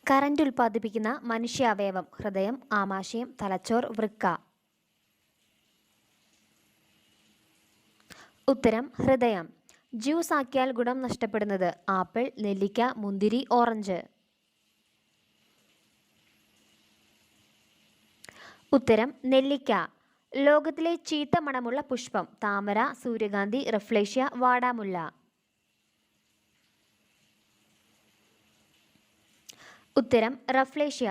Current ഉൽപ്പാദിപ്പിക്കുന്ന മനുഷ്യാവയവം ഹൃദയം, ആമാശയം, തലച്ചോർ, വൃക്ക. ഉത്തരം ഹൃദയം. ജ്യൂസ് ആക്കിയാൽ ഗുണം നഷ്ടപ്പെടുന്നത് ആപ്പിൾ, നെല്ലിക്ക, മുന്തിരി, ഓറഞ്ച്. ഉത്തരം നെല്ലിക്ക. ലോകത്തിലെ ചീത്ത മണമുള്ള പുഷ്പം താമര, സൂര്യകാന്തി, റഫ്ലേഷ്യ, വാടാമുല്ല. ഉത്തരം റഫ്ലേഷ്യ.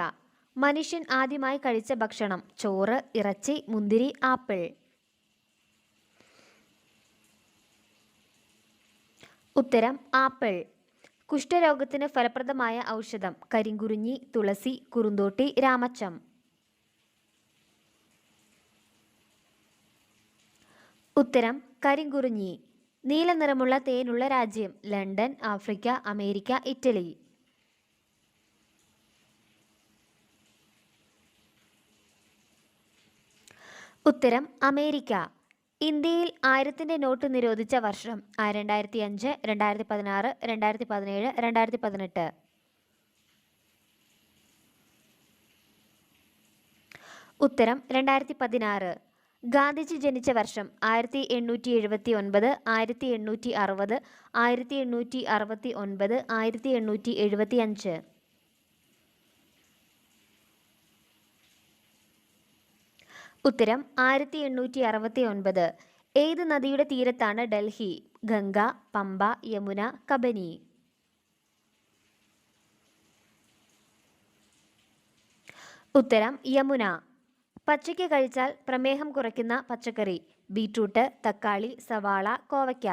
മനുഷ്യൻ ആദ്യമായി കഴിച്ച ഭക്ഷണം ചോറ്, ഇറച്ചി, മുന്തിരി, ആപ്പിൾ. ഉത്തരം ആപ്പിൾ. കുഷ്ഠരോഗത്തിന് ഫലപ്രദമായ ഔഷധം കരിങ്കുറിഞ്ഞി, തുളസി, കുറുന്തോട്ടി, രാമച്ചം. ഉത്തരം കരിങ്കുറിഞ്ഞി. നീല നിറമുള്ള തേനുള്ള രാജ്യം ലണ്ടൻ, ആഫ്രിക്ക, അമേരിക്ക, ഇറ്റലി. ഉത്തരം അമേരിക്ക. ഇന്ത്യയിൽ 1000-ന്റെ നോട്ട് നിരോധിച്ച വർഷം 2005, 2016, 2017, 2018. ഉത്തരം 2016. ഗാന്ധിജി ജനിച്ച വർഷം 1879, 1860, 1869, 1875. ഉത്തരം 1869. ഏത് നദിയുടെ തീരത്താണ് ഡൽഹി? ഗംഗ, പമ്പ, യമുന, കബനി. ഉത്തരം യമുന. പച്ചയ്ക്ക് കഴിച്ചാൽ പ്രമേഹം കുറയ്ക്കുന്ന പച്ചക്കറി ബീറ്റ്റൂട്ട്, തക്കാളി, സവാള, കോവയ്ക്ക.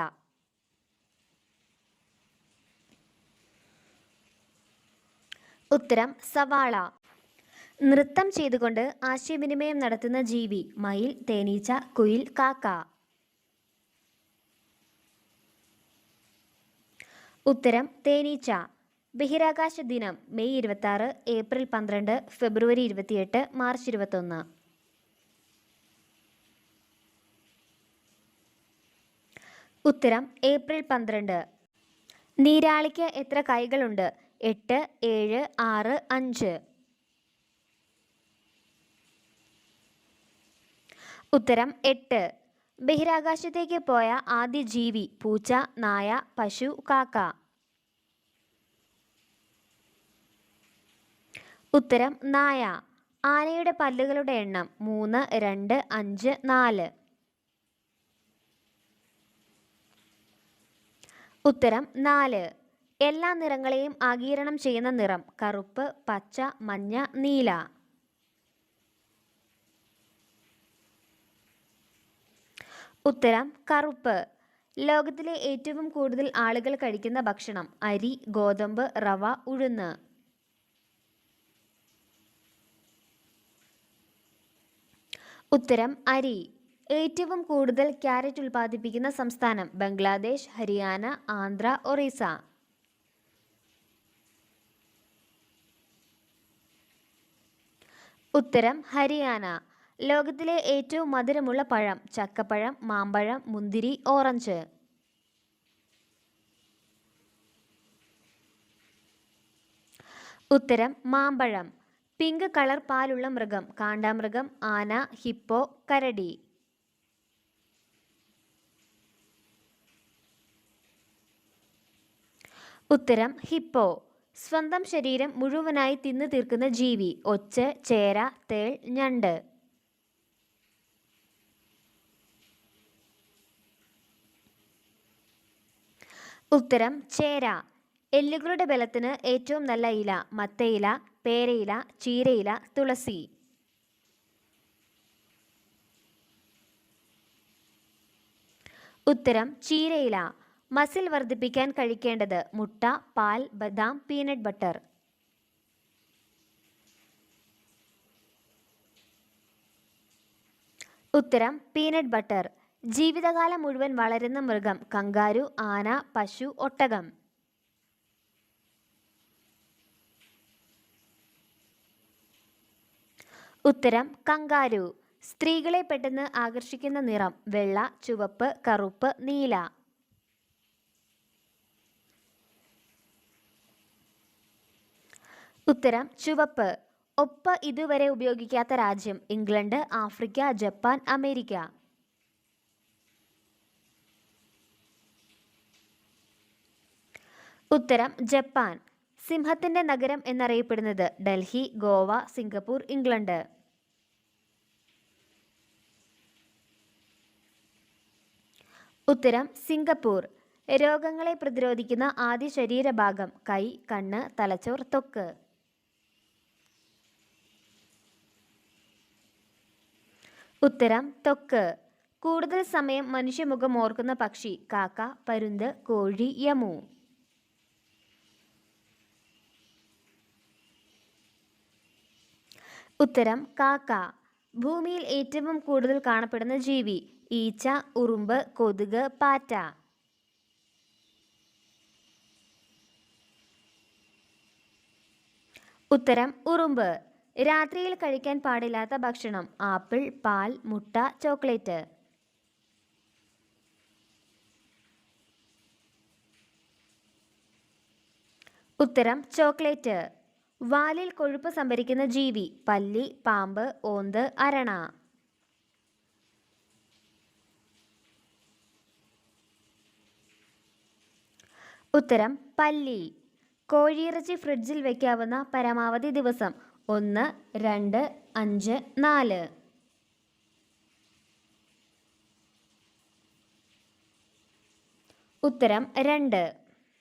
ഉത്തരം സവാള. നൃത്തം ചെയ്തുകൊണ്ട് ആശയവിനിമയം നടത്തുന്ന ജീവി മയിൽ, തേനീച്ച, കുയിൽ, കാക്ക. ഉത്തരം തേനീച്ച. ബഹിരാകാശ ദിനം മെയ് 26, ഏപ്രിൽ 12, ഫെബ്രുവരി 28, മാർച്ച് 21. ഉത്തരം ഏപ്രിൽ 12. നീരാളിക്ക് എത്ര കൈകളുണ്ട്? 8, 7, 6, 5. ഉത്തരം 8. ബഹിരാകാശത്തേക്ക് പോയ ആദ്യ ജീവി പൂച്ച, നായ, പശു, കാക്ക. ഉത്തരം നായ. ആനയുടെ പല്ലുകളുടെ എണ്ണം 3, 2, 5, 4. ഉത്തരം 4. എല്ലാ നിറങ്ങളെയും ആഗിരണം ചെയ്യുന്ന നിറം കറുപ്പ്, പച്ച, മഞ്ഞ, നീല. ഉത്തരം കറുപ്പ്. ലോകത്തിലെ ഏറ്റവും കൂടുതൽ ആളുകൾ കഴിക്കുന്ന ഭക്ഷണം അരി, ഗോതമ്പ്, റവ, ഉഴുന്ന്. ഉത്തരം അരി. ഏറ്റവും കൂടുതൽ ക്യാരറ്റ് ഉൽപ്പാദിപ്പിക്കുന്ന സംസ്ഥാനം ബംഗ്ലാദേശ്, ഹരിയാന, ആന്ധ്ര, ഒറീസ. ഉത്തരം ഹരിയാന. ലോകത്തിലെ ഏറ്റവും മധുരമുള്ള പഴം ചക്കപ്പഴം, മാമ്പഴം, മുന്തിരി, ഓറഞ്ച്. ഉത്തരം മാമ്പഴം. പിങ്ക് കളർ പാലുള്ള മൃഗം കാണ്ടാമൃഗം, ആന, ഹിപ്പോ, കരടി. ഉത്തരം ഹിപ്പോ. സ്വന്തം ശരീരം മുഴുവനായി തിന്നു തീർക്കുന്ന ജീവി ഒച്ച്, ചേര, തേൾ, ഞണ്ട്. ഉത്തരം ചേര. എല്ലുകളുടെ ബലത്തിന് ഏറ്റവും നല്ല ഇല മത്തയില, പേരയില, ചീരയില, തുളസി. ഉത്തരം ചീരയില. മസിൽ വർദ്ധിപ്പിക്കാൻ കഴിക്കേണ്ടത് മുട്ട, പാൽ, ബദാം, പീനട്ട് ബട്ടർ. ഉത്തരം പീനട്ട് ബട്ടർ. ജീവിതകാലം മുഴുവൻ വളരുന്ന മൃഗം കങ്കാരു, ആന, പശു, ഒട്ടകം. ഉത്തരം കങ്കാരു. സ്ത്രീകളെ പെട്ടെന്ന് ആകർഷിക്കുന്ന നിറം വെള്ള, ചുവപ്പ്, കറുപ്പ്, നീല. ഉത്തരം ചുവപ്പ്. ഒപ്പ് ഇതുവരെ ഉപയോഗിക്കാത്ത രാജ്യം ഇംഗ്ലണ്ട്, ആഫ്രിക്ക, ജപ്പാൻ, അമേരിക്ക. ഉത്തരം ജപ്പാൻ. സിംഹത്തിന്റെ നഗരം എന്നറിയപ്പെടുന്നത് ഡൽഹി, ഗോവ, സിംഗപ്പൂർ, ഇംഗ്ലണ്ട്. ഉത്തരം സിംഗപ്പൂർ. രോഗങ്ങളെ പ്രതിരോധിക്കുന്ന ആദ്യ ശരീരഭാഗം കൈ, കണ്ണ്, തലച്ചോർ, ത്വക്ക്. ഉത്തരം ത്വക്ക്. കൂടുതൽ സമയം മനുഷ്യമുഖം ഓർക്കുന്ന പക്ഷി കാക്ക, പരുന്ത്, കോഴി, യമു. ഉത്തരം കാക്ക. ഭൂമിയിൽ ഏറ്റവും കൂടുതൽ കാണപ്പെടുന്ന ജീവി ഈച്ച, ഉറുമ്പ്, കൊതുക്, പാറ്റ. ഉത്തരം ഉറുമ്പ്. രാത്രിയിൽ കഴിക്കാൻ പാടില്ലാത്ത ഭക്ഷണം ആപ്പിൾ, പാൽ, മുട്ട, ചോക്ലേറ്റ്. ഉത്തരം ചോക്ലേറ്റ്. വാലിൽ കൊഴുപ്പ് സംഭരിക്കുന്ന ജീവി പല്ലി, പാമ്പ്, ഓന്ത്, അരണ. ഉത്തരം പല്ലി. കോഴിയിറച്ചി ഫ്രിഡ്ജിൽ വയ്ക്കാവുന്ന പരമാവധി ദിവസം 1, 2, 5, 4. ഉത്തരം 2.